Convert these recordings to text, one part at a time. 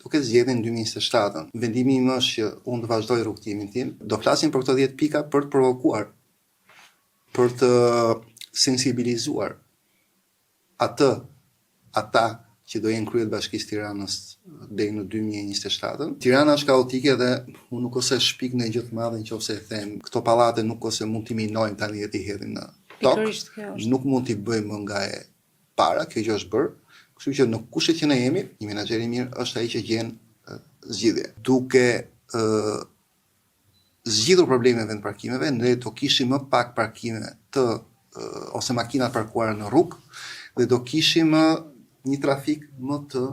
duke zgjedhjen 2027. Vendimi im është që unë të vazhdoj rrugtimin tim. Do flasim për këto 10 pika për të provokuar, për të sensibilizuar ata që do jenë kryet Bashkisë Tiranës deri në 2027. Tirana është kaotike dhe unë nuk ose shpik në gjë të madhe nëse e them këto pallate nuk ose mund t'i minojmë tani dhe t'i hedhim në tokë. Nuk mund t'i bëjmë nga e para, kjo gjë është bërë. Kështu që në kushtet që ne jemi, një menaxher i mirë është ai që gjen zgjidhje. Duke zgjidhur problemet e parkimeve, ne do kishim më pak parkime ose makina të parkuara në rrugë dhe do kishim një trafik më të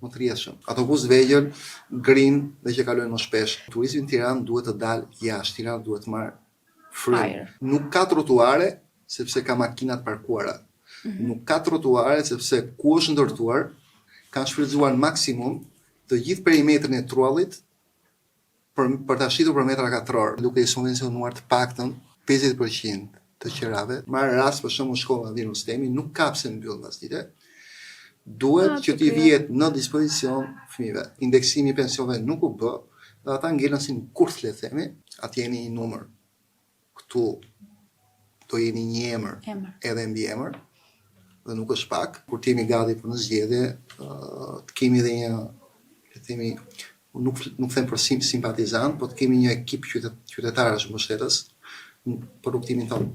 rrjedhshëm. Autobus vegjël, grin dhe që kalojnë më shpesh. Turizmi në Tiranë duhet të dalë jashtë, Tirana duhet të marrë frym. Nuk ka trotuare sepse ka makina të parkuara. Nuk ka trotuare sepse ku është ndërtuar kanë shfrytzuar maksimum të gjithë perimetrin e trullit për ta shitur për metra katror, duke i subvencionuar të paktën 50% të qerave. Marr rast për shembull shkolla Vin Rustemi nuk ka pse mbyll pasdite. Duhet që t'i vihet në dispozicion fëmijëve. Indeksimi i pensioneve nuk u bë, dhe ata ngelen si në kurth, le të themi, atë jeni një numër. Këtu do jeni një emër edhe mbiemër, dhe nuk është pak. Kur t'jemi gati për në zgjedhje, të kemi dhe një, le të themi, nuk them për simpatizant, po të kemi një ekip qytetarësh mbështetës për rrugtimin tonë.